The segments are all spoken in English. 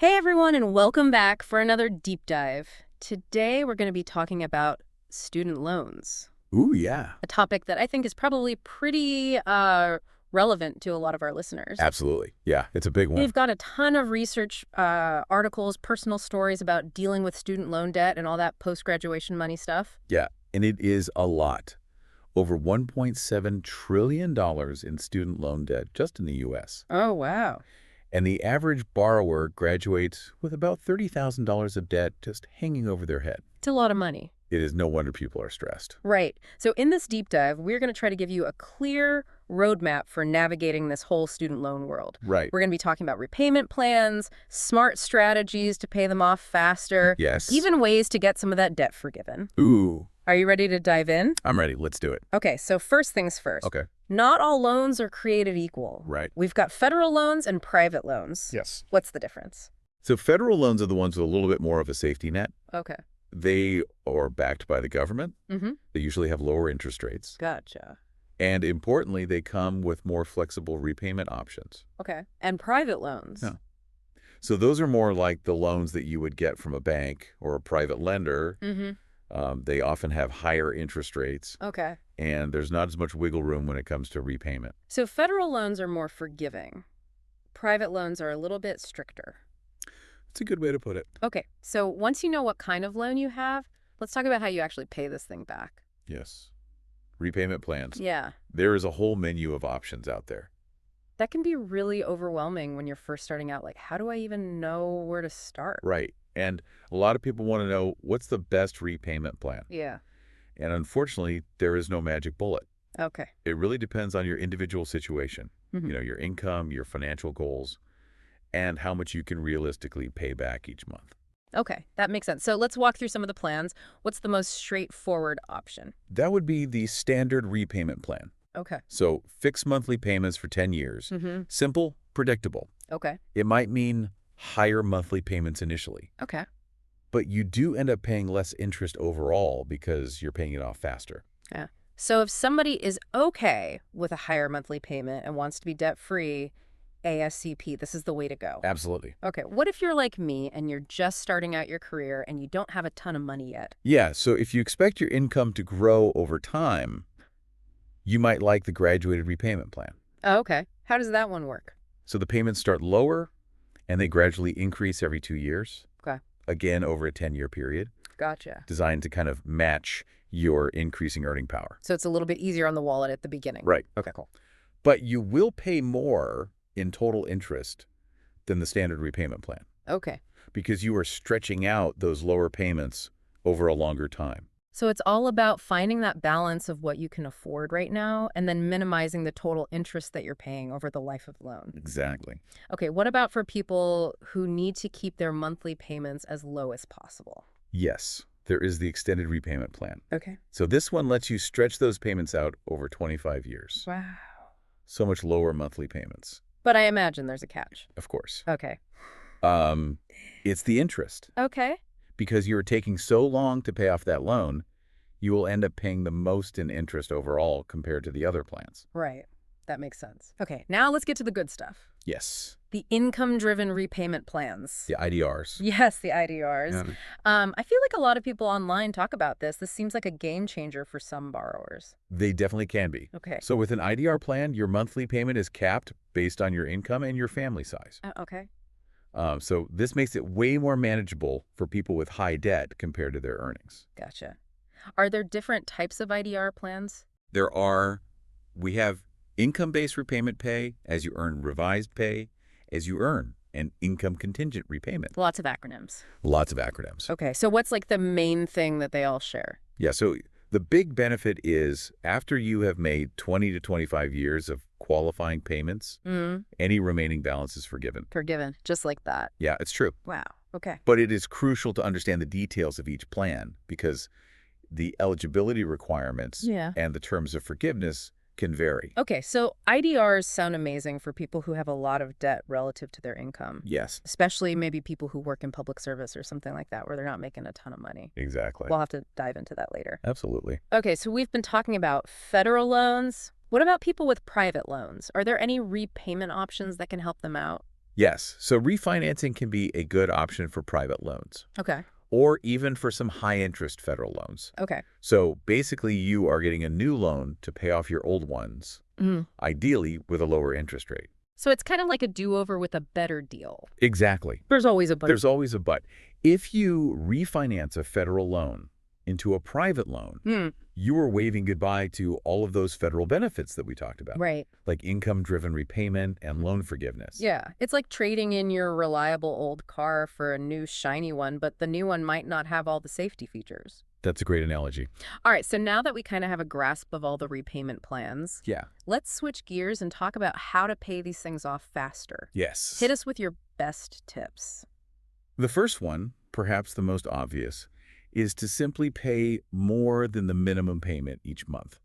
Hey everyone, and welcome back for another deep dive. Today we're going to be talking about student loans, Ooh, yeah. a topic that I think is probably pretty relevant to a lot of our listeners. Absolutely. Yeah, it's a big one. We've got a ton of research articles, personal stories about dealing with student loan debt and all that post-graduation money stuff. Yeah, and it is a lot. Over $1.7 trillion in student loan debt just in the U.S. Oh, wow. And the average borrower graduates with about $30,000 of debt just hanging over their head. It's a lot of money. It is no wonder people are stressed. Right. So in this deep dive, we're going to try to give you a clear roadmap for navigating this whole student loan world. Right. We're going to be talking about repayment plans, smart strategies to pay them off faster, Yes. even ways to get some of that debt forgiven. Ooh, Are you ready to dive in? I'm ready. Let's do it. Okay, so first things first. Okay. Not all loans are created equal. Right. We've got federal loans and private loans. Yes. What's the difference? So federal loans are the ones with a little bit more of a safety net. Okay. They are backed by the government. Mm-hmm. They usually have lower interest rates. Gotcha. And importantly, they come with more flexible repayment options. Okay. And private loans? Yeah. So those are more like the loans that you would get from a bank or a private lender. Mm-hmm. They often have higher interest rates, Okay. and there's not as much wiggle room when it comes to repayment. So federal loans are more forgiving. Private loans are a little bit stricter. It's a good way to put it. Okay, so once you know what kind of loan you have, let's talk about how you actually pay this thing back. Yes. Repayment plans. Yeah, There is a whole menu of options out there. that can be really overwhelming when you're first starting out. Like, how do I even know where to start? Right. And a lot of people want to know, what's the best repayment plan? Yeah, And unfortunately, there is no magic bullet. okay. It really depends on your individual situation, Mhm. your income, your financial goals, and how much you can realistically pay back each month. Okay, that makes sense. So let's walk through some of the plans. What's the most straightforward option? That would be the standard repayment plan. Okay. So fixed monthly payments for 10 years. Mm-hmm. Simple, predictable. Okay. It might mean higher monthly payments initially, Okay. but you do end up paying less interest overall because you're paying it off faster. Yeah. So if somebody is okay with a higher monthly payment and wants to be debt-free, ASCP, this is the way to go. Absolutely. Okay, what if you're like me and you're just starting out your career and you don't have a ton of money yet? Yeah, so if you expect your income to grow over time, you might like the graduated repayment plan. Oh, okay. How does that one work? So the payments start lower and they gradually increase every 2 years. Okay. Again, over a 10-year period, Gotcha. designed to kind of match your increasing earning power. So it's a little bit easier on the wallet at the beginning. Right. Okay, cool. But you will pay more in total interest than the standard repayment plan Okay. because you are stretching out those lower payments over a longer time. So it's all about finding that balance of what you can afford right now and then minimizing the total interest that you're paying over the life of the loan. Exactly. Okay, what about for people who need to keep their monthly payments as low as possible? Yes, there is the extended repayment plan. Okay. So this one lets you stretch those payments out over 25 years. Wow. So much lower monthly payments, But I imagine there's a catch. of course. Okay. It's the interest. Okay. Because you're taking so long to pay off that loan, you will end up paying the most in interest overall compared to the other plans. Right. That makes sense. Okay, now let's get to the good stuff. Yes, The income-driven repayment plans. the IDRs. Yes, the IDRs. Yeah. I feel like a lot of people online talk about this. This seems like a game changer for some borrowers. They definitely can be. Okay. So with an IDR plan, your monthly payment is capped based on your income and your family size. Okay. So this makes it way more manageable for people with high debt compared to their earnings. Gotcha. Are there different types of IDR plans? We have income-based repayment pay as you earn revised pay as you earn, and income contingent repayment. Lots of acronyms. Lots of acronyms. Okay, so what's like the main thing that they all share? Yeah, so the big benefit is after you have made 20 to 25 years of qualifying payments, any remaining balance is forgiven. Forgiven, just like that. Yeah, it's true. Wow. Okay. But it is crucial to understand the details of each plan because the eligibility requirements and the terms of forgiveness can vary. Okay, so IDRs sound amazing for people who have a lot of debt relative to their income. Yes, Especially maybe people who work in public service or something like that where they're not making a ton of money. exactly. We'll have to dive into that later. Absolutely. Okay, so we've been talking about federal loans. What about people with private loans? Are there any repayment options that can help them out? Yes, so refinancing can be a good option for private loans, Okay. or even for some high-interest federal loans. Okay. So basically, you are getting a new loan to pay off your old ones, Mm. ideally with a lower interest rate. So it's kind of like a do-over with a better deal. Exactly. There's always a but. There's always a but. If you refinance a federal loan into a private loan, Mm. you are waving goodbye to all of those federal benefits that we talked about, Right. like income-driven repayment and loan forgiveness. Yeah. It's like trading in your reliable old car for a new shiny one, but the new one might not have all the safety features. That's a great analogy. All right, so now that we kind of have a grasp of all the repayment plans, Yeah. let's switch gears and talk about how to pay these things off faster. Yes. Hit us with your best tips. The first one, perhaps the most obvious, is to simply pay more than the minimum payment each month.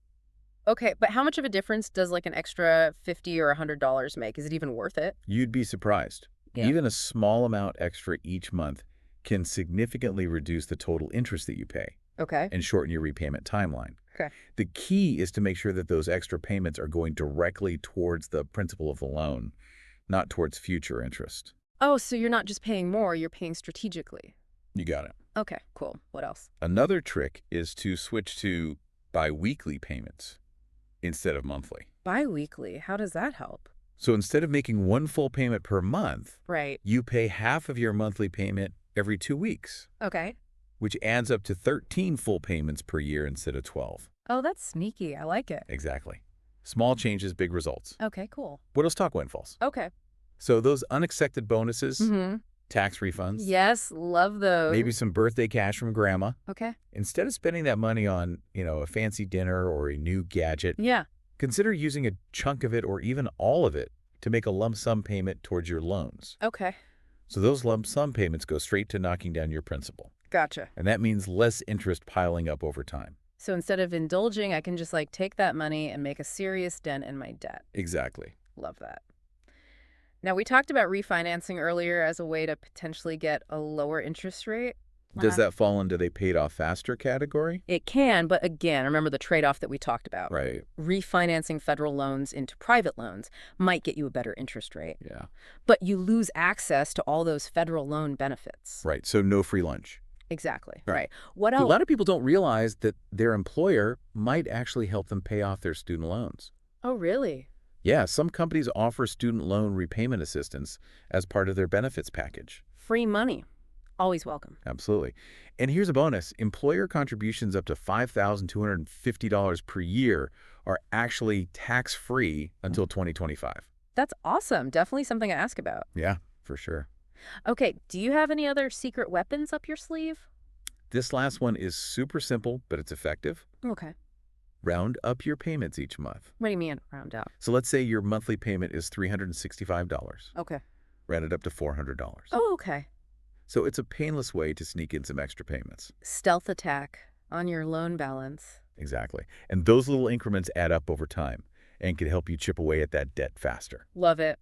Okay, but how much of a difference does like an extra $50 or $100 make? Is it even worth it? You'd be surprised. Yeah. Even a small amount extra each month can significantly reduce the total interest that you pay Okay. and shorten your repayment timeline. Okay. The key is to make sure that those extra payments are going directly towards the principal of the loan, not towards future interest. Oh, so you're not just paying more, you're paying strategically. You got it. Okay, cool. What else? Another trick is to switch to biweekly payments instead of monthly. Bi-weekly, how does that help? So instead of making one full payment per month, Right. you pay half of your monthly payment every 2 weeks, Okay. which adds up to 13 full payments per year instead of 12. Oh, that's sneaky. I like it. Exactly. Small changes, big results. Okay, cool. What else talk windfalls? Okay. So those unexpected bonuses, Mm-hmm. tax refunds, Yes, love those. maybe some birthday cash from grandma. Okay. Instead of spending that money on, a fancy dinner or a new gadget, Yeah. consider using a chunk of it or even all of it to make a lump sum payment towards your loans. Okay. So those lump sum payments go straight to knocking down your principal. Gotcha. And that means less interest piling up over time. So instead of indulging, I can just like take that money and make a serious dent in my debt. Exactly. Love that. Now, we talked about refinancing earlier as a way to potentially get a lower interest rate. Does that fall into the paid off faster category? It can, but again, remember the trade-off that we talked about. Right. Refinancing federal loans into private loans might get you a better interest rate, Yeah. but you lose access to all those federal loan benefits. Right. So no free lunch. Exactly. Right. Right. What A else? lot of people don't realize that their employer might actually help them pay off their student loans. Oh, really? Yeah, some companies offer student loan repayment assistance as part of their benefits package. Free money. Always welcome. Absolutely. And here's a bonus. Employer contributions up to $5,250 per year are actually tax-free until 2025. That's awesome. Definitely something to ask about. Yeah, for sure. Okay, do you have any other secret weapons up your sleeve? This last one is super simple, but it's effective. Okay. Round up your payments each month. What do you mean, round up? So let's say your monthly payment is $365. Okay. Round it up to $400. Oh, okay. So it's a painless way to sneak in some extra payments. Stealth attack on your loan balance. Exactly. And those little increments add up over time and can help you chip away at that debt faster. Love it.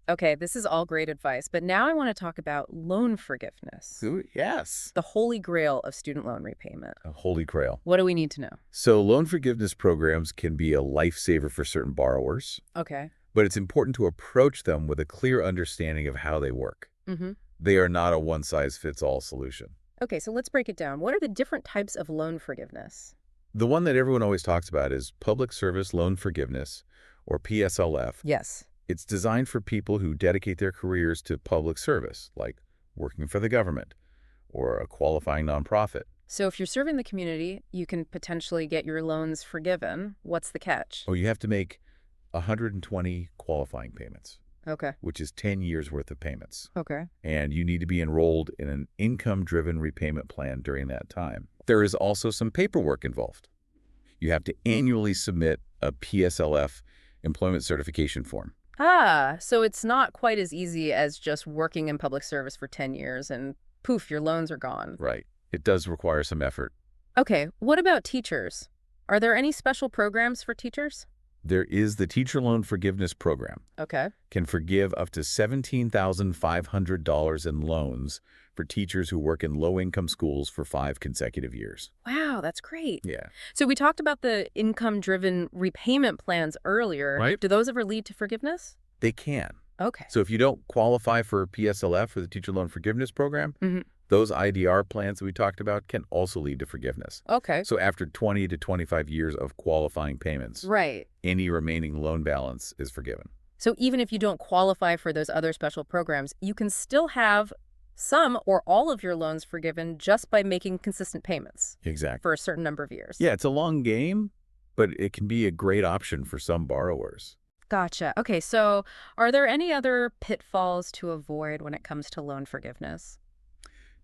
Okay, this is all great advice, but now I want to talk about loan forgiveness. Ooh, yes. The holy grail of student loan repayment. A holy grail. What do we need to know? So loan forgiveness programs can be a lifesaver for certain borrowers, Okay. but it's important to approach them with a clear understanding of how they work. Mm-hmm. They are not a one-size-fits-all solution. Okay, so let's break it down. What are the different types of loan forgiveness? The one that everyone always talks about is Public Service Loan Forgiveness, or PSLF. Yes. It's designed for people who dedicate their careers to public service, like working for the government or a qualifying nonprofit. So if you're serving the community, you can potentially get your loans forgiven. What's the catch? Oh, you have to make 120 qualifying payments, Okay. which is 10 years worth of payments. Okay. And you need to be enrolled in an income-driven repayment plan during that time. There is also some paperwork involved. You have to annually submit a PSLF employment certification form. Ah, so it's not quite as easy as just working in public service for 10 years and poof, your loans are gone. Right. It does require some effort. Okay, what about teachers? Are there any special programs for teachers? There is the Teacher Loan Forgiveness Program. Okay. Can forgive up to $17,500 in loans for teachers who work in low-income schools for 5 consecutive years. Wow, that's great. Yeah. So we talked about the income-driven repayment plans earlier. Right. Do those ever lead to forgiveness? They can. Okay. So if you don't qualify for PSLF, or the Teacher Loan Forgiveness Program, Hmm. those IDR plans that we talked about can also lead to forgiveness. Okay. So after 20 to 25 years of qualifying payments, Right. any remaining loan balance is forgiven. So even if you don't qualify for those other special programs, you can still have some or all of your loans forgiven just by making consistent payments Exactly. for a certain number of years. Yeah, it's a long game, but it can be a great option for some borrowers. Gotcha. Okay, so are there any other pitfalls to avoid when it comes to loan forgiveness?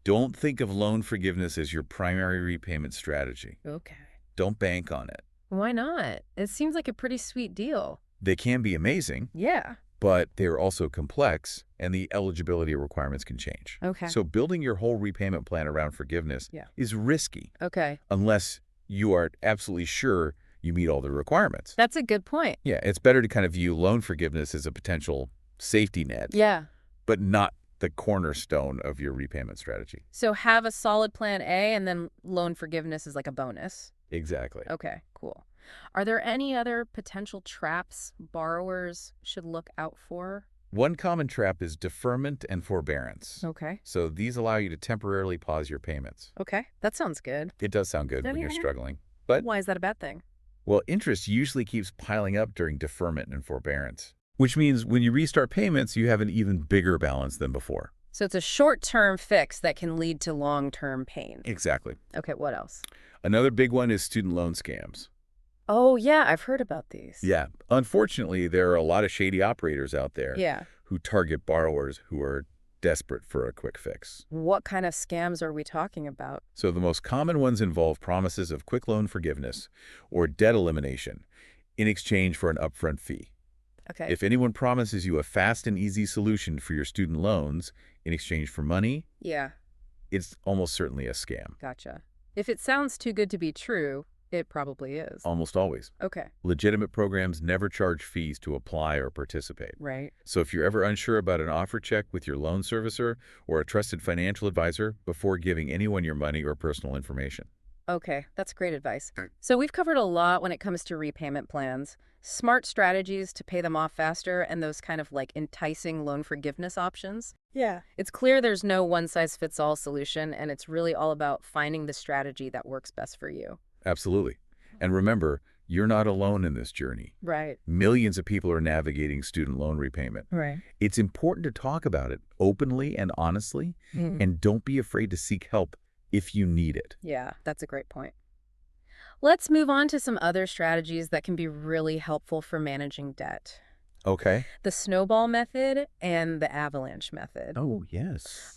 Don't think of loan forgiveness as your primary repayment strategy. Okay. Don't bank on it. Why not? It seems like a pretty sweet deal. They can be amazing, Yeah. but they're also complex, and the eligibility requirements can change. Okay. So building your whole repayment plan around forgiveness Yeah. is risky Okay. unless you are absolutely sure you meet all the requirements. That's a good point. Yeah, it's better to kind of view loan forgiveness as a potential safety net, Yeah. but not the cornerstone of your repayment strategy. So have a solid plan A and then loan forgiveness is like a bonus. Exactly. Okay, cool. Are there any other potential traps borrowers should look out for? One common trap is deferment and forbearance. Okay. So these allow you to temporarily pause your payments. Okay. That sounds good. It does sound good when you're struggling. But, Why is that a bad thing? well, interest usually keeps piling up during deferment and forbearance, which means when you restart payments, you have an even bigger balance than before. So it's a short-term fix that can lead to long-term pain. Exactly. Okay, what else? Another big one is student loan scams. Oh, yeah, I've heard about these. Yeah. Unfortunately, there are a lot of shady operators out there Yeah. who target borrowers who are desperate for a quick fix. What kind of scams are we talking about? So the most common ones involve promises of quick loan forgiveness or debt elimination in exchange for an upfront fee. Okay. If anyone promises you a fast and easy solution for your student loans in exchange for money, Yeah, it's almost certainly a scam. gotcha. If it sounds too good to be true, it probably is. Almost always. Okay, Legitimate programs never charge fees to apply or participate. right. So if you're ever unsure about an offer, check with your loan servicer or a trusted financial advisor before giving anyone your money or personal information. Okay, that's great advice. So we've covered a lot when it comes to repayment plans, smart strategies to pay them off faster, and those kind of like enticing loan forgiveness options. Yeah. It's clear there's no one-size-fits-all solution, and it's really all about finding the strategy that works best for you. Absolutely. And remember, you're not alone in this journey. Right. Millions of people are navigating student loan repayment. Right. It's important to talk about it openly and honestly, and don't be afraid to seek help if you need it. Yeah, that's a great point. Let's move on to some other strategies that can be really helpful for managing debt. Okay. The snowball method and the avalanche method. Oh, yes.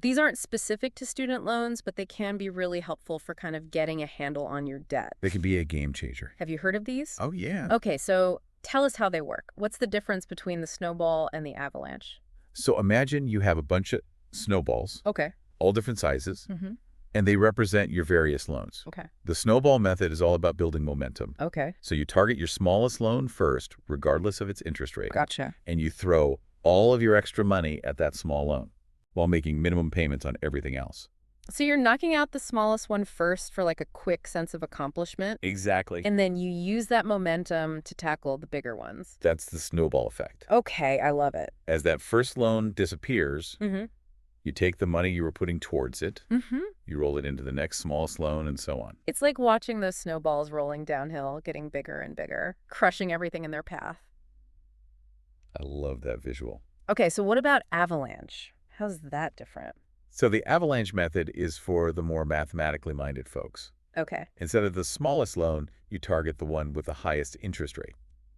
These aren't specific to student loans, but they can be really helpful for kind of getting a handle on your debt. They can be a game changer. Have you heard of these? Oh, yeah. Okay, so tell us how they work. What's the difference between the snowball and the avalanche? So imagine you have a bunch of snowballs, Okay. all different sizes, Mm-hmm. and they represent your various loans. Okay. The snowball method is all about building momentum. Okay. So you target your smallest loan first, regardless of its interest rate, Gotcha. and you throw all of your extra money at that small loan while making minimum payments on everything else. So you're knocking out the smallest one first for like a quick sense of accomplishment, Exactly. and then you use that momentum to tackle the bigger ones. That's the snowball effect. Okay, I love it. As that first loan disappears, Mm-hmm. you take the money you were putting towards it, Mm-hmm. you roll it into the next smallest loan, and so on. It's like watching those snowballs rolling downhill, getting bigger and bigger, crushing everything in their path. I love that visual. Okay, so what about avalanche? How's that different? So the avalanche method is for the more mathematically minded folks. Okay. Instead of the smallest loan, you target the one with the highest interest rate.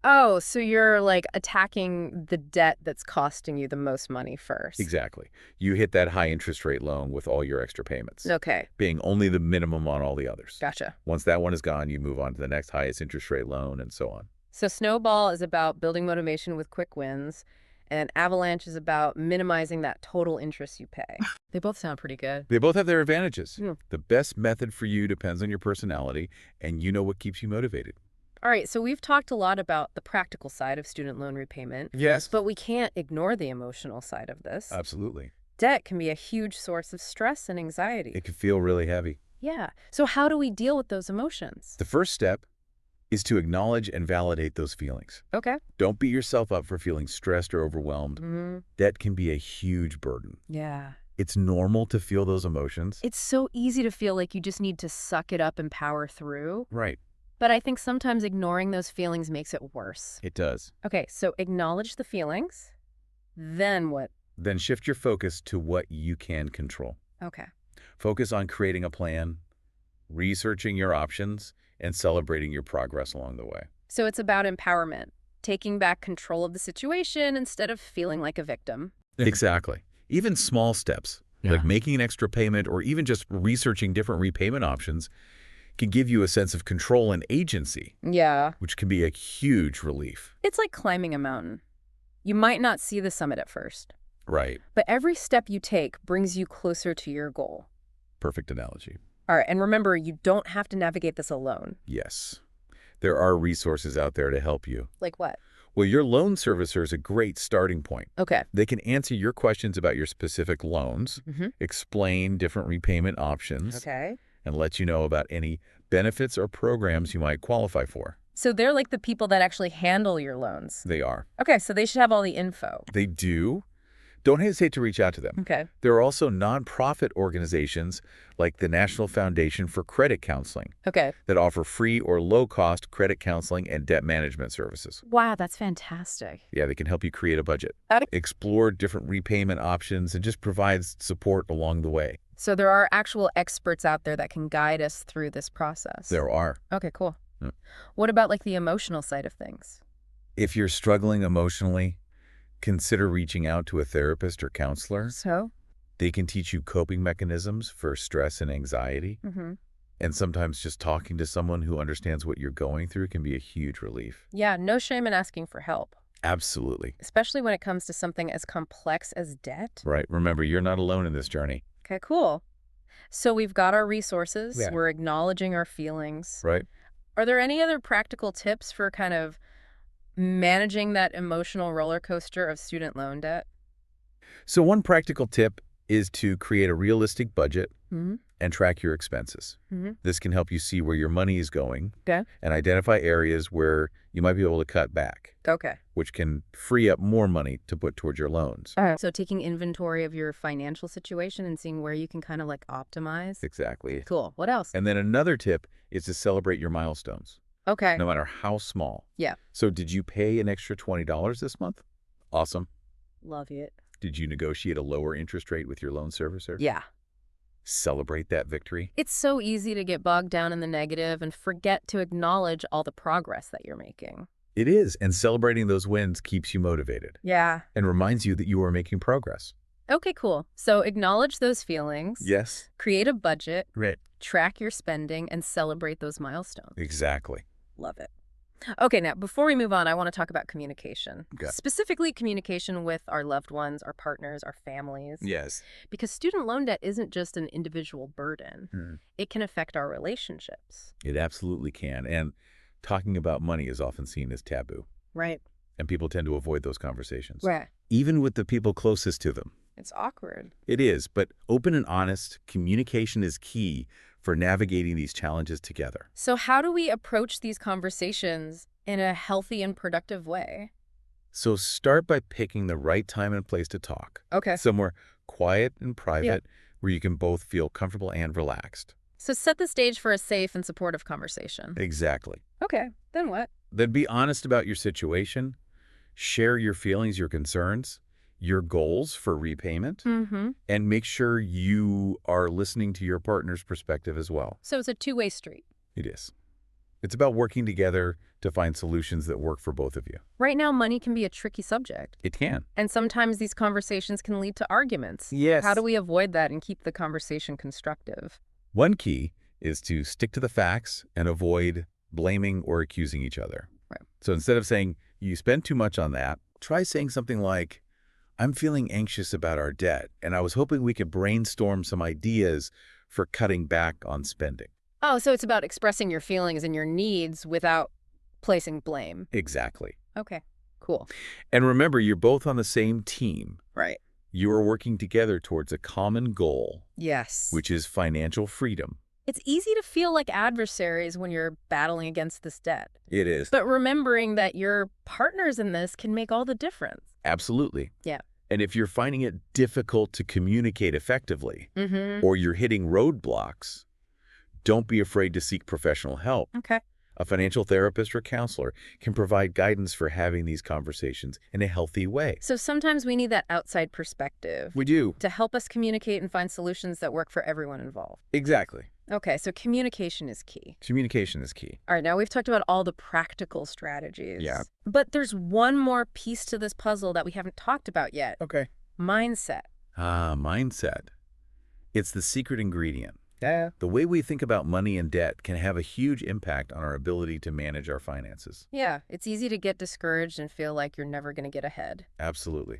Oh, so you're like attacking the debt that's costing you the most money first. Exactly. You hit that high interest rate loan with all your extra payments, Okay, being only the minimum on all the others. gotcha. Once that one is gone, you move on to the next highest interest rate loan and so on. So snowball is about building motivation with quick wins, and avalanche is about minimizing that total interest you pay. They both sound pretty good. They both have their advantages. Hmm. The best method for you depends on your personality, and you know what keeps you motivated. All right, so we've talked a lot about the practical side of student loan repayment, Yes. but we can't ignore the emotional side of this. Absolutely. Debt can be a huge source of stress and anxiety. It can feel really heavy. Yeah. So how do we deal with those emotions? The first step is to acknowledge and validate those feelings. Okay. Don't beat yourself up for feeling stressed or overwhelmed. Debt can be a huge burden. Yeah. It's normal to feel those emotions. It's so easy to feel like you just need to suck it up and power through. Right. But I think sometimes ignoring those feelings makes it worse. It does. Okay, so acknowledge the feelings. Then what? Then shift your focus to what you can control. Okay. Focus on creating a plan, researching your options, and celebrating your progress along the way. So it's about empowerment, taking back control of the situation instead of feeling like a victim. Exactly. Even small steps, like making an extra payment or even just researching different repayment options, can give you a sense of control and agency, Yeah. which can be a huge relief. It's like climbing a mountain. You might not see the summit at first, Right. but every step you take brings you closer to your goal. Perfect analogy. All right, and remember, you don't have to navigate this alone. Yes. There are resources out there to help you. Like what? Well, your loan servicer is a great starting point. Okay. They can answer your questions about your specific loans, explain different repayment options, Okay. and let you know about any benefits or programs you might qualify for. So they're like the people that actually handle your loans. They are. Okay, so they should have all the info. They do. Don't hesitate to reach out to them. Okay. There are also nonprofit organizations like the National Foundation for Credit Counseling Okay. that offer free or low-cost credit counseling and debt management services. Wow, that's fantastic. Yeah, they can help you create a budget, Okay. explore different repayment options, and just provide support along the way. So there are actual experts out there that can guide us through this process. There are. Okay, cool. Yeah. What about like the emotional side of things? If you're struggling emotionally, consider reaching out to a therapist or counselor. So? They can teach you coping mechanisms for stress and anxiety. And sometimes just talking to someone who understands what you're going through can be a huge relief. Yeah, no shame in asking for help, Absolutely. especially when it comes to something as complex as debt. Right. Remember, you're not alone in this journey. Okay, cool. So we've got our resources. Yeah. We're acknowledging our feelings. Right. Are there any other practical tips for kind of managing that emotional roller coaster of student loan debt? So one practical tip is to create a realistic budget Mm-hmm. and track your expenses. This can help you see where your money is going Okay. and identify areas where you might be able to cut back, Okay. which can free up more money to put towards your loans. So taking inventory of your financial situation and seeing where you can kind of like optimize. Exactly. Cool. What else? And then another tip is to celebrate your milestones, Okay. no matter how small. Yeah. So did you pay an extra $20 this month? Awesome. Love it. Did you negotiate a lower interest rate with your loan servicer? Yeah. Celebrate that victory. It's so easy to get bogged down in the negative and forget to acknowledge all the progress that you're making. It is, and celebrating those wins keeps you motivated Yeah. and reminds you that you are making progress. Okay, cool. So acknowledge those feelings. Yes. Create a budget. Right. Track your spending and celebrate those milestones. Exactly. Love it. Okay, now before we move on, I want to talk about communication. Okay. Specifically communication with our loved ones, our partners, our families. Yes. Because student loan debt isn't just an individual burden. It can affect our relationships. It absolutely can. And talking about money is often seen as taboo. Right. And people tend to avoid those conversations. Right. Even with the people closest to them. It's awkward. It is, but open and honest communication is key for navigating these challenges together. So how do we approach these conversations in a healthy and productive way? So start by picking the right time and place to talk. Okay. Somewhere quiet and private where you can both feel comfortable and relaxed. So set the stage for a safe and supportive conversation. Exactly. Okay. Then what? Then be honest about your situation. Share your feelings, your concerns, your goals for repayment, and make sure you are listening to your partner's perspective as well. So it's a two-way street. It is. It's about working together to find solutions that work for both of you. Right now, money can be a tricky subject. It can. And sometimes these conversations can lead to arguments. Yes. How do we avoid that and keep the conversation constructive? One key is to stick to the facts and avoid blaming or accusing each other. Right. So instead of saying, you spend too much on that, try saying something like, I'm feeling anxious about our debt, and I was hoping we could brainstorm some ideas for cutting back on spending. Oh, so it's about expressing your feelings and your needs without placing blame. Exactly. Okay, cool. And remember, you're both on the same team. Right. You are working together towards a common goal, Yes. which is financial freedom. It's easy to feel like adversaries when you're battling against this debt. It is. But remembering that your partners in this can make all the difference. Absolutely. Yeah. And if you're finding it difficult to communicate effectively, or you're hitting roadblocks, don't be afraid to seek professional help. Okay. A financial therapist or counselor can provide guidance for having these conversations in a healthy way. So sometimes we need that outside perspective We do. to help us communicate and find solutions that work for everyone involved. Exactly. Okay, so communication is key. Communication is key. All right, now we've talked about all the practical strategies. Yeah. But there's one more piece to this puzzle that we haven't talked about yet. Okay. Mindset. Mindset. It's the secret ingredient. Yeah. The way we think about money and debt can have a huge impact on our ability to manage our finances. Yeah, it's easy to get discouraged and feel like you're never going to get ahead. Absolutely.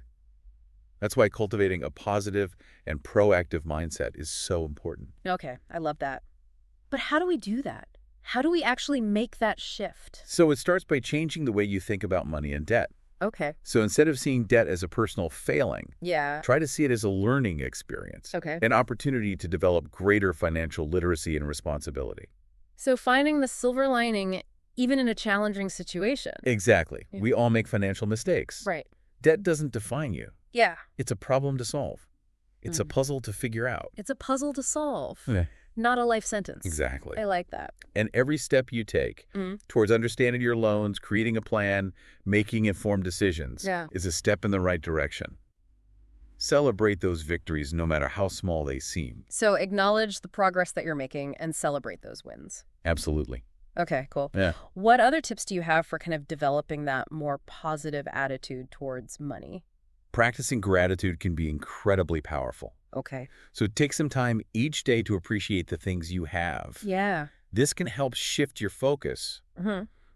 That's why cultivating a positive and proactive mindset is so important. Okay, I love that. But how do we do that? How do we actually make that shift? So it starts by changing the way you think about money and debt. Okay. So instead of seeing debt as a personal failing, Yeah. try to see it as a learning experience, Okay. an opportunity to develop greater financial literacy and responsibility. So finding the silver lining even in a challenging situation. Exactly. Yeah. We all make financial mistakes. Right. Debt doesn't define you. Yeah. It's a problem to solve. It's a puzzle to figure out. It's a puzzle to solve, Yeah. not a life sentence. Exactly. I like that. And every step you take towards understanding your loans, creating a plan, making informed decisions is a step in the right direction. Celebrate those victories no matter how small they seem. So acknowledge the progress that you're making and celebrate those wins. Absolutely. Okay, cool. Yeah. What other tips do you have for kind of developing that more positive attitude towards money? Practicing gratitude can be incredibly powerful. Okay. So take some time each day to appreciate the things you have. Yeah. This can help shift your focus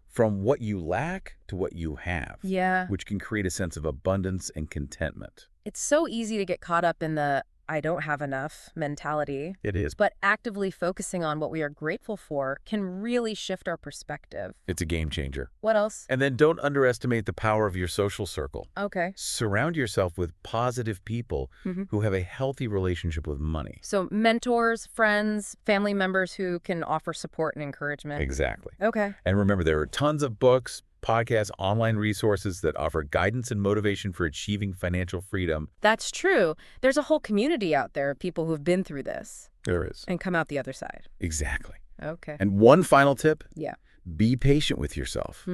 from what you lack to what you have, Yeah. which can create a sense of abundance and contentment. It's so easy to get caught up in the I don't have enough mentality, It is. but actively focusing on what we are grateful for can really shift our perspective. It's a game changer. What else? And then don't underestimate the power of your social circle. Okay. Surround yourself with positive people who have a healthy relationship with money. So mentors, friends, family members who can offer support and encouragement. Exactly. Okay. And remember, there are tons of books, podcasts, online resources that offer guidance and motivation for achieving financial freedom. That's true. There's a whole community out there of people who've been through this There is. and come out the other side. Exactly. Okay. And one final tip, Yeah. be patient with yourself.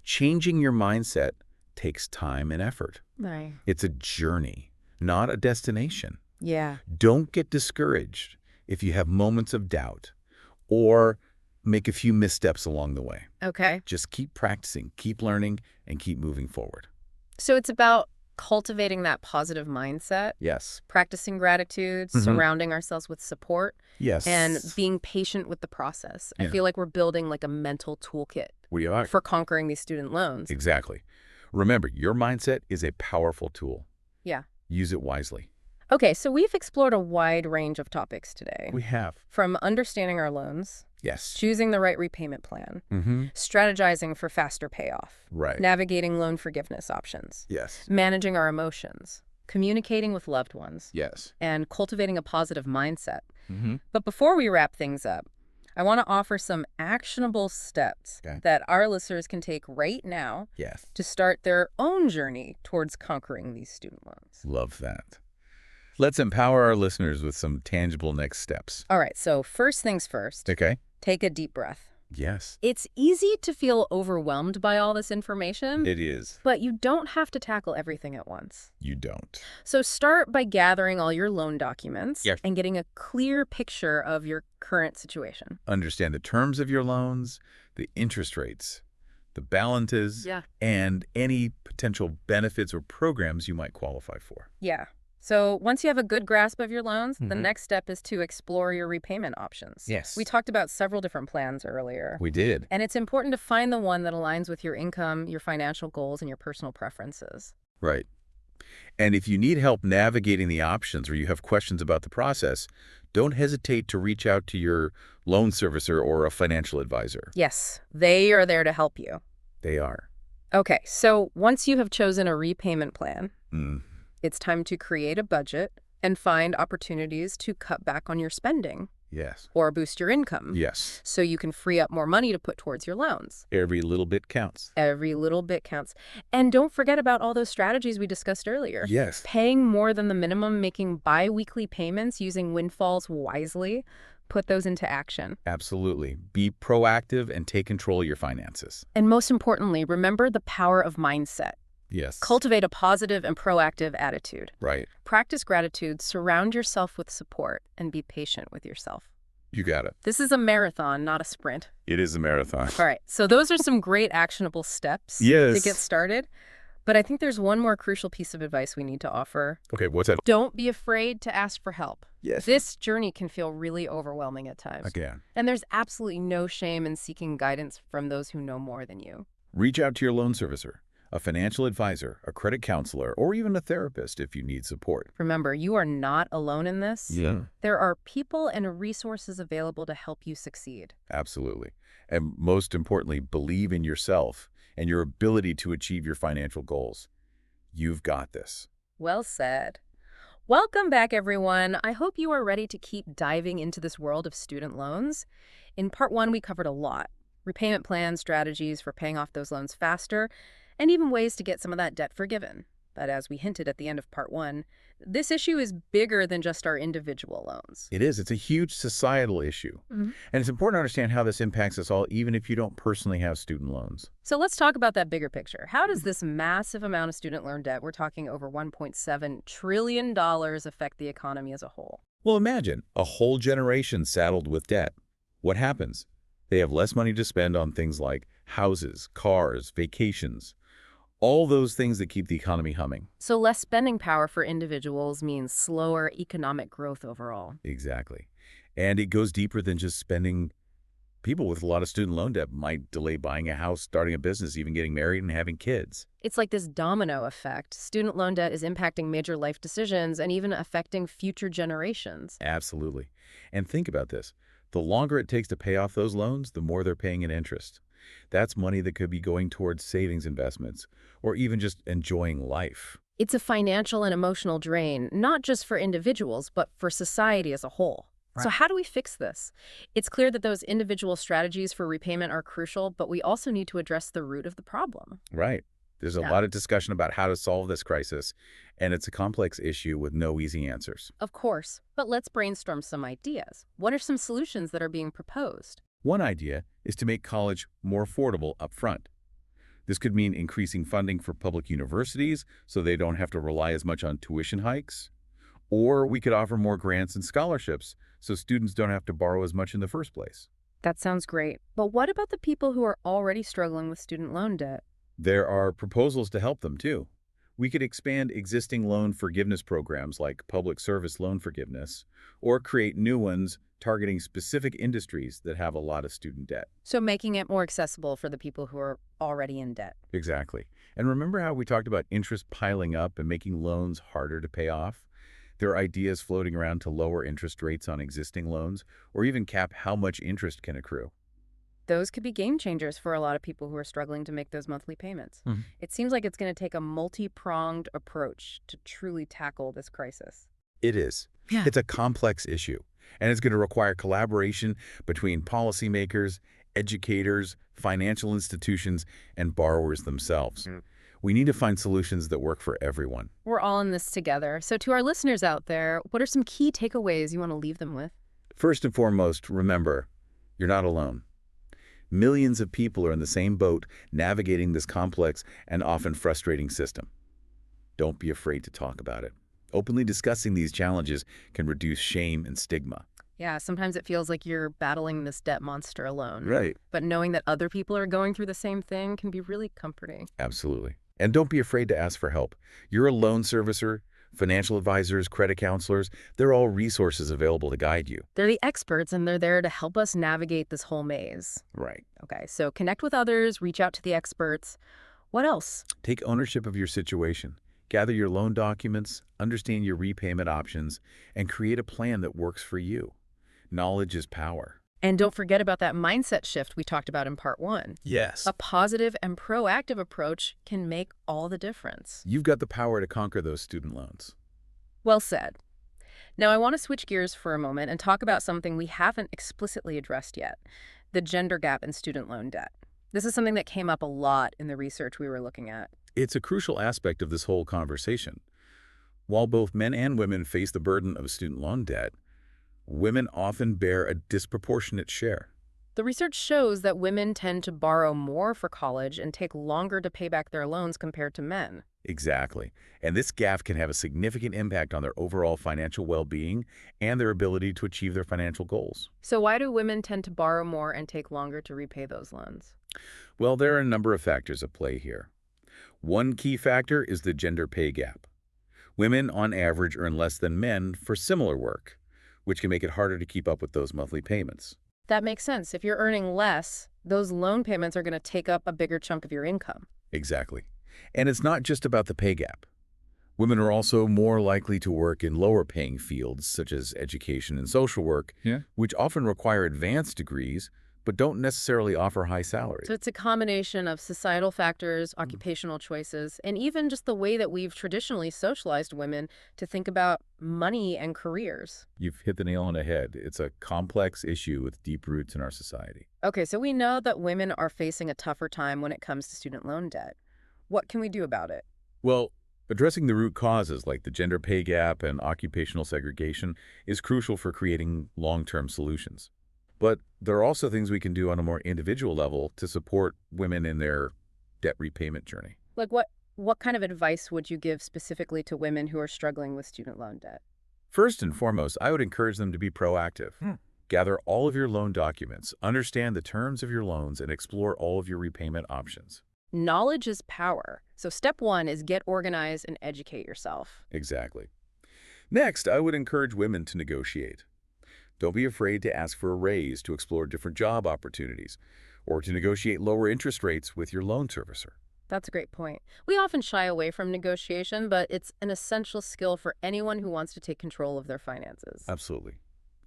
Changing your mindset takes time and effort. Right. It's a journey, not a destination. Yeah. Don't get discouraged if you have moments of doubt or make a few missteps along the way. Okay. Just keep practicing, keep learning, and keep moving forward. So it's about cultivating that positive mindset, Yes. practicing gratitude, surrounding ourselves with support, Yes. and being patient with the process. I Yeah. feel like we're building like a mental toolkit We are. for conquering these student loans. Exactly. Remember, your mindset is a powerful tool. Yeah. Use it wisely. Okay, so we've explored a wide range of topics today. We have. From understanding our loans, Yes. choosing the right repayment plan, strategizing for faster payoff, Right. navigating loan forgiveness options, Yes. managing our emotions, communicating with loved ones, Yes. and cultivating a positive mindset. But before we wrap things up, I want to offer some actionable steps Okay. that our listeners can take right now Yes. to start their own journey towards conquering these student loans. Love that. Let's empower our listeners with some tangible next steps. All right, so first things first, Okay? take a deep breath. Yes. It's easy to feel overwhelmed by all this information, It is. but you don't have to tackle everything at once. You don't. So start by gathering all your loan documents Yes. and getting a clear picture of your current situation. Understand the terms of your loans, the interest rates, the balances, and any potential benefits or programs you might qualify for. Yeah. So once you have a good grasp of your loans, the next step is to explore your repayment options. Yes. We talked about several different plans earlier. We did. And it's important to find the one that aligns with your income, your financial goals, and your personal preferences. Right. And if you need help navigating the options or you have questions about the process, don't hesitate to reach out to your loan servicer or a financial advisor. Yes, they are there to help you. They are. Okay, so once you have chosen a repayment plan, it's time to create a budget and find opportunities to cut back on your spending. Yes. or boost your income Yes. so you can free up more money to put towards your loans. Every little bit counts. Every little bit counts. And don't forget about all those strategies we discussed earlier. Yes. Paying more than the minimum, making bi-weekly payments, using windfalls wisely. Put those into action. Absolutely. Be proactive and take control of your finances. And most importantly, remember the power of mindset. Yes. Cultivate a positive and proactive attitude. Right. Practice gratitude, surround yourself with support, and be patient with yourself. You got it. This is a marathon, not a sprint. It is a marathon. All right, so those are some great actionable steps Yes. to get started. But I think there's one more crucial piece of advice we need to offer. Okay, what's that? Don't be afraid to ask for help. Yes. This journey can feel really overwhelming at times. Again. And there's absolutely no shame in seeking guidance from those who know more than you. Reach out to your loan servicer, a financial advisor, a credit counselor, or even a therapist if you need support. Remember, you are not alone in this. Yeah. There are people and resources available to help you succeed. Absolutely. And most importantly, believe in yourself and your ability to achieve your financial goals. You've got this. Well said. Welcome back, everyone. I hope you are ready to keep diving into this world of student loans. In part 1, we covered a lot. Repayment plans, strategies for paying off those loans faster, and even ways to get some of that debt forgiven. But as we hinted at the end of part 1, this issue is bigger than just our individual loans. It is. It's a huge societal issue. Mm-hmm. And it's important to understand how this impacts us all, even if you don't personally have student loans. So let's talk about that bigger picture. How does this massive amount of student loan debt, we're talking over $1.7 trillion, affect the economy as a whole? Well, imagine a whole generation saddled with debt. What happens? They have less money to spend on things like houses, cars, vacations, all those things that keep the economy humming. So less spending power for individuals means slower economic growth overall. Exactly. And it goes deeper than just spending. People with a lot of student loan debt might delay buying a house, starting a business, even getting married and having kids. It's like this domino effect. Student loan debt is impacting major life decisions and even affecting future generations. Absolutely. And think about this. The longer it takes to pay off those loans, the more they're paying in interest. That's money that could be going towards savings investments or even just enjoying life. It's a financial and emotional drain, not just for individuals, but for society as a whole. So how do we fix this? It's clear that those individual strategies for repayment are crucial, but we also need to address the root of the problem. Right. There's a lot of discussion about how to solve this crisis, and it's a complex issue with no easy answers. Of course, but let's brainstorm some ideas. What are some solutions that are being proposed? One idea is to make college more affordable up front. This could mean increasing funding for public universities so they don't have to rely as much on tuition hikes. Or we could offer more grants and scholarships so students don't have to borrow as much in the first place. That sounds great. But what about the people who are already struggling with student loan debt? There are proposals to help them, too. We could expand existing loan forgiveness programs like public service loan forgiveness, or create new ones targeting specific industries that have a lot of student debt. So making it more accessible for the people who are already in debt. Exactly. And remember how we talked about interest piling up and making loans harder to pay off? There are ideas floating around to lower interest rates on existing loans, or even cap how much interest can accrue. Those could be game changers for a lot of people who are struggling to make those monthly payments. It seems like it's going to take a multi-pronged approach to truly tackle this crisis. It is. Yeah. It's a complex issue, and it's going to require collaboration between policymakers, educators, financial institutions, and borrowers themselves. We need to find solutions that work for everyone. We're all in this together. So to our listeners out there, what are some key takeaways you want to leave them with? First and foremost, remember, you're not alone. Millions of people are in the same boat navigating this complex and often frustrating system. Don't be afraid to talk about it. Openly discussing these challenges can reduce shame and stigma. Yeah, sometimes it feels like you're battling this debt monster alone. Right. But knowing that other people are going through the same thing can be really comforting. Absolutely. And don't be afraid to ask for help. You're a loan servicer, financial advisors, credit counselors, they're all resources available to guide you. They're the experts, and they're there to help us navigate this whole maze. Right. Okay, so connect with others, reach out to the experts. What else? Take ownership of your situation. Gather your loan documents, understand your repayment options, and create a plan that works for you. Knowledge is power. And don't forget about that mindset shift we talked about in part 1. Yes. A positive and proactive approach can make all the difference. You've got the power to conquer those student loans. Well said. Now, I want to switch gears for a moment and talk about something we haven't explicitly addressed yet, the gender gap in student loan debt. This is something that came up a lot in the research we were looking at. It's a crucial aspect of this whole conversation. While both men and women face the burden of student loan debt, women often bear a disproportionate share. The research shows that women tend to borrow more for college and take longer to pay back their loans compared to men. Exactly. And this gap can have a significant impact on their overall financial well-being and their ability to achieve their financial goals. So why do women tend to borrow more and take longer to repay those loans? Well, there are a number of factors at play here. One key factor is the gender pay gap. Women, on average, earn less than men for similar work, which can make it harder to keep up with those monthly payments. That makes sense. If you're earning less, those loan payments are going to take up a bigger chunk of your income. Exactly. And it's not just about the pay gap. Women are also more likely to work in lower-paying fields, such as education and social work, which often require advanced degrees, but don't necessarily offer high salaries. So it's a combination of societal factors, occupational choices, and even just the way that we've traditionally socialized women to think about money and careers. You've hit the nail on the head. It's a complex issue with deep roots in our society. Okay, so we know that women are facing a tougher time when it comes to student loan debt. What can we do about it? Well, addressing the root causes like the gender pay gap and occupational segregation is crucial for creating long-term solutions. But there are also things we can do on a more individual level to support women in their debt repayment journey. Like what kind of advice would you give specifically to women who are struggling with student loan debt? First and foremost, I would encourage them to be proactive. Gather all of your loan documents, understand the terms of your loans, and explore all of your repayment options. Knowledge is power. So step one is get organized and educate yourself. Exactly. Next, I would encourage women to negotiate. Don't be afraid to ask for a raise, to explore different job opportunities, or to negotiate lower interest rates with your loan servicer. That's a great point. We often shy away from negotiation, but it's an essential skill for anyone who wants to take control of their finances. Absolutely.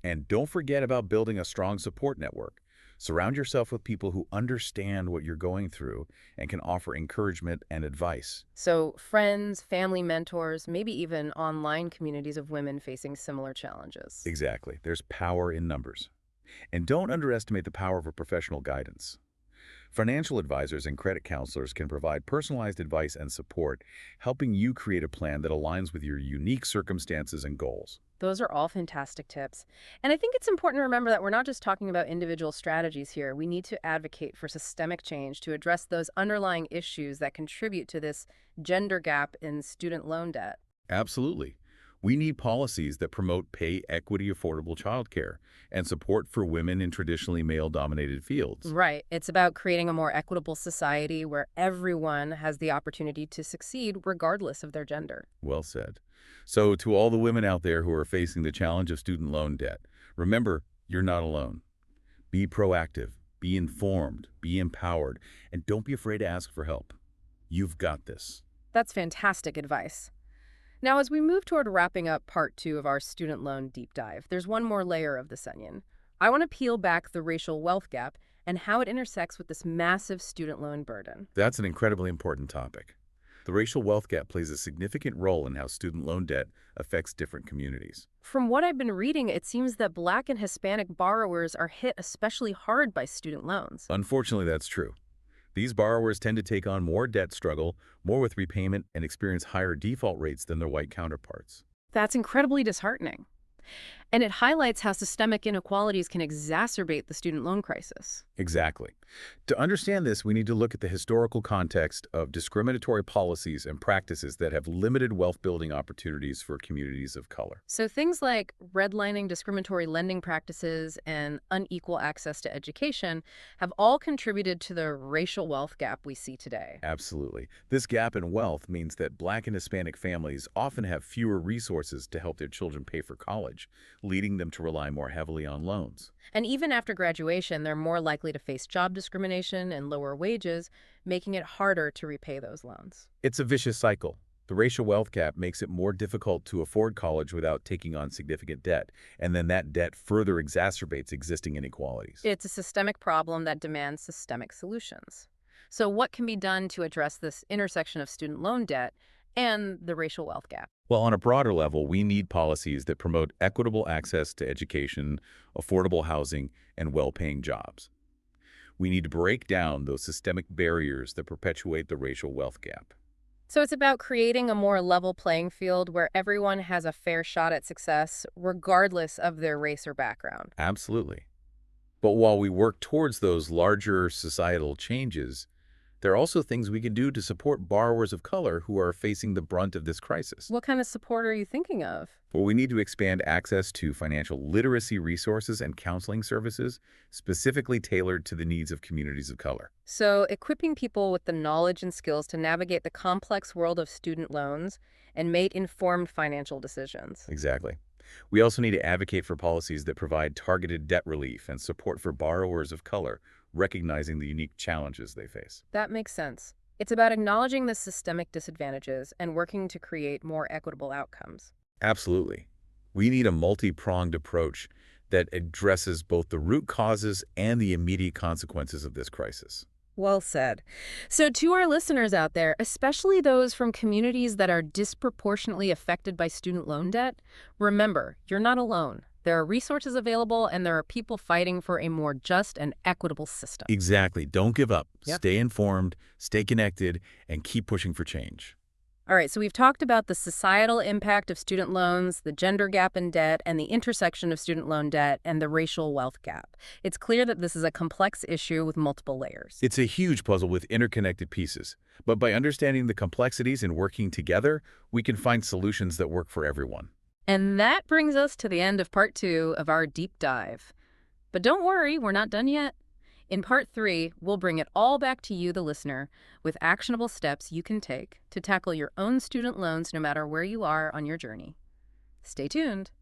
And don't forget about building a strong support network. Surround yourself with people who understand what you're going through and can offer encouragement and advice. So friends, family mentors, maybe even online communities of women facing similar challenges. Exactly. There's power in numbers. And don't underestimate the power of a professional guidance. Financial advisors and credit counselors can provide personalized advice and support, helping you create a plan that aligns with your unique circumstances and goals. Those are all fantastic tips. And I think it's important to remember that we're not just talking about individual strategies here. We need to advocate for systemic change to address those underlying issues that contribute to this gender gap in student loan debt. Absolutely. We need policies that promote pay equity, affordable childcare, and support for women in traditionally male-dominated fields. Right. It's about creating a more equitable society where everyone has the opportunity to succeed regardless of their gender. Well said. So to all the women out there who are facing the challenge of student loan debt, remember, you're not alone. Be proactive, be informed, be empowered, and don't be afraid to ask for help. You've got this. That's fantastic advice. Now, as we move toward wrapping up part 2 of our student loan deep dive, there's one more layer of this onion. I want to peel back the racial wealth gap and how it intersects with this massive student loan burden. That's an incredibly important topic. The racial wealth gap plays a significant role in how student loan debt affects different communities. From what I've been reading, it seems that Black and Hispanic borrowers are hit especially hard by student loans. Unfortunately, that's true. These borrowers tend to take on more debt struggle, more with repayment, and experience higher default rates than their white counterparts. That's incredibly disheartening. And it highlights how systemic inequalities can exacerbate the student loan crisis. Exactly. To understand this, we need to look at the historical context of discriminatory policies and practices that have limited wealth-building opportunities for communities of color. So things like redlining, discriminatory lending practices, and unequal access to education have all contributed to the racial wealth gap we see today. Absolutely. This gap in wealth means that Black and Hispanic families often have fewer resources to help their children pay for college, leading them to rely more heavily on loans. And even after graduation, they're more likely to face job discrimination and lower wages, making it harder to repay those loans. It's a vicious cycle. The racial wealth gap makes it more difficult to afford college without taking on significant debt, and then that debt further exacerbates existing inequalities. It's a systemic problem that demands systemic solutions. So what can be done to address this intersection of student loan debt and the racial wealth gap. Well, on a broader level, we need policies that promote equitable access to education, affordable housing, and well-paying jobs. We need to break down those systemic barriers that perpetuate the racial wealth gap. So it's about creating a more level playing field where everyone has a fair shot at success, regardless of their race or background. Absolutely. But while we work towards those larger societal changes, there are also things we can do to support borrowers of color who are facing the brunt of this crisis. What kind of support are you thinking of? Well, we need to expand access to financial literacy resources and counseling services specifically tailored to the needs of communities of color. So, equipping people with the knowledge and skills to navigate the complex world of student loans and make informed financial decisions. Exactly. We also need to advocate for policies that provide targeted debt relief and support for borrowers of color, recognizing the unique challenges they face. That makes sense. It's about acknowledging the systemic disadvantages and working to create more equitable outcomes. Absolutely. We need a multi-pronged approach that addresses both the root causes and the immediate consequences of this crisis. Well said. So, to our listeners out there, especially those from communities that are disproportionately affected by student loan debt, remember, you're not alone. There are resources available, and there are people fighting for a more just and equitable system. Exactly. Don't give up. Yep. Stay informed, stay connected, and keep pushing for change. All right, so we've talked about the societal impact of student loans, the gender gap in debt, and the intersection of student loan debt and the racial wealth gap. It's clear that this is a complex issue with multiple layers. It's a huge puzzle with interconnected pieces, but by understanding the complexities and working together, we can find solutions that work for everyone. And that brings us to the end of part 2 of our deep dive. But don't worry, we're not done yet. In part 3, we'll bring it all back to you, the listener, with actionable steps you can take to tackle your own student loans no matter where you are on your journey. Stay tuned.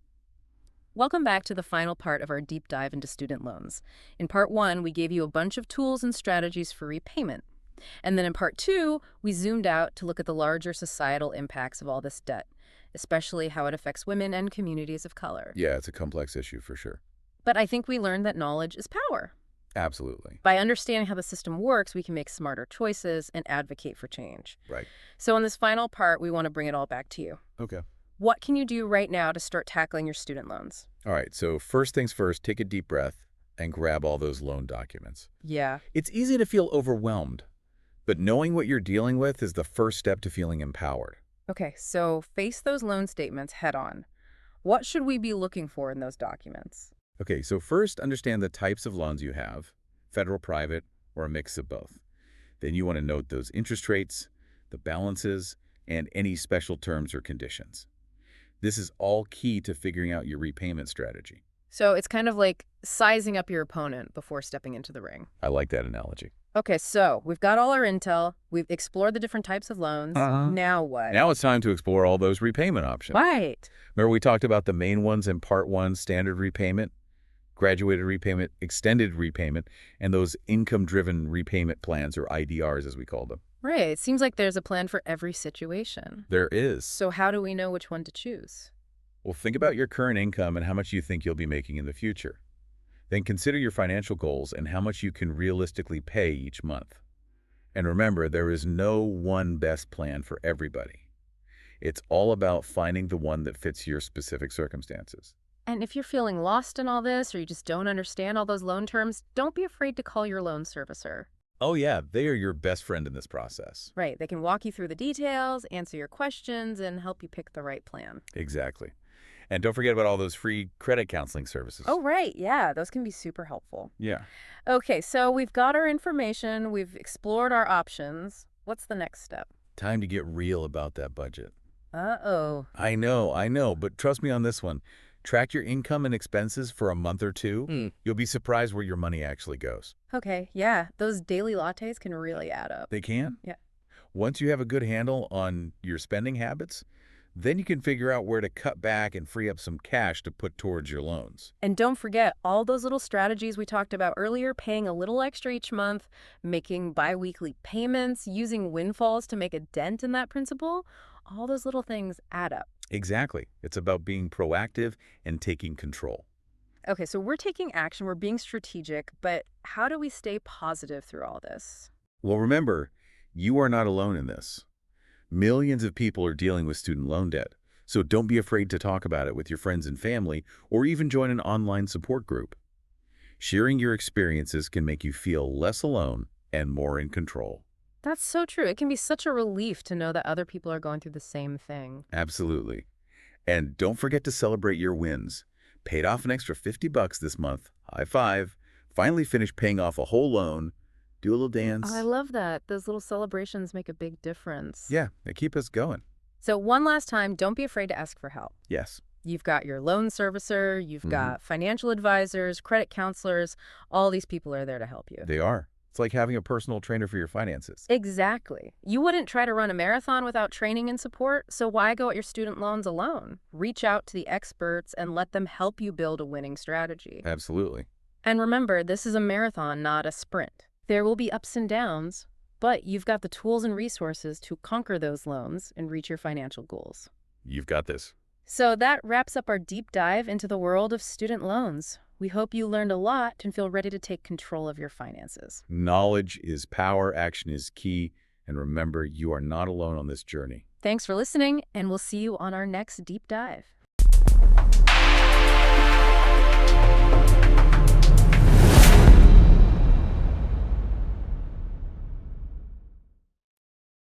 Welcome back to the final part of our deep dive into student loans. In part 1, we gave you a bunch of tools and strategies for repayment. And then in part 2, we zoomed out to look at the larger societal impacts of all this debt, especially how it affects women and communities of color. Yeah, it's a complex issue for sure. But I think we learned that knowledge is power. Absolutely. By understanding how the system works, we can make smarter choices and advocate for change. Right. So in this final part, we want to bring it all back to you. Okay. What can you do right now to start tackling your student loans? All right, so first things first, take a deep breath and grab all those loan documents. Yeah. It's easy to feel overwhelmed, but knowing what you're dealing with is the first step to feeling empowered. Okay, so face those loan statements head on. What should we be looking for in those documents? Okay, so first understand the types of loans you have, federal, private, or a mix of both. Then you want to note those interest rates, the balances, and any special terms or conditions. This is all key to figuring out your repayment strategy. So it's kind of like sizing up your opponent before stepping into the ring. I like that analogy. Okay, so we've got all our intel. We've explored the different types of loans. Now what? Now it's time to explore all those repayment options. Right. Remember we talked about the main ones in part 1, standard repayment, graduated repayment, extended repayment, and those income-driven repayment plans, or IDRs as we call them. Right. It seems like there's a plan for every situation. There is. So how do we know which one to choose? Well, think about your current income and how much you think you'll be making in the future. Then consider your financial goals and how much you can realistically pay each month. And remember, there is no one best plan for everybody. It's all about finding the one that fits your specific circumstances. And if you're feeling lost in all this or you just don't understand all those loan terms, don't be afraid to call your loan servicer. Oh yeah, they are your best friend in this process. Right. They can walk you through the details, answer your questions, and help you pick the right plan. Exactly. And don't forget about all those free credit counseling services. Oh, right. Yeah, those can be super helpful. Yeah. Okay, so we've got our information. We've explored our options. What's the next step? Time to get real about that budget. Uh-oh. I know, but trust me on this one. Track your income and expenses for a month or two. You'll be surprised where your money actually goes. Okay, yeah, those daily lattes can really add up. They can? Yeah. Once you have a good handle on your spending habits, then you can figure out where to cut back and free up some cash to put towards your loans. And don't forget all those little strategies we talked about earlier, paying a little extra each month, making biweekly payments, using windfalls to make a dent in that principal. All those little things add up. Exactly. It's about being proactive and taking control. Okay, so we're taking action, we're being strategic, but how do we stay positive through all this? Well, remember, you are not alone in this. Millions of people are dealing with student loan debt, so don't be afraid to talk about it with your friends and family or even join an online support group. Sharing your experiences can make you feel less alone and more in control. That's so true. It can be such a relief to know that other people are going through the same thing. Absolutely. And don't forget to celebrate your wins. Paid off an extra $50 this month. High five. Finally finished paying off a whole loan. Do a little I dance. love that. Those little celebrations make a big difference. Yeah, they keep us going. So one last time, don't be afraid to ask for help. Yes. You've got your loan servicer, you've hmm got financial advisors, credit counselors. All these people are there to help you. They are. It's like having a personal trainer for your finances. Exactly. You wouldn't try to run a marathon without training and support, so why go at your student loans alone? Reach out to the experts and let them help you build a winning strategy. Absolutely. And remember, this is a marathon, not a sprint. There will be ups and downs, but you've got the tools and resources to conquer those loans and reach your financial goals. You've got this. So that wraps up our deep dive into the world of student loans. We hope you learned a lot and feel ready to take control of your finances. Knowledge is power, action is key, and remember, you are not alone on this journey. Thanks for listening, and we'll see you on our next deep dive.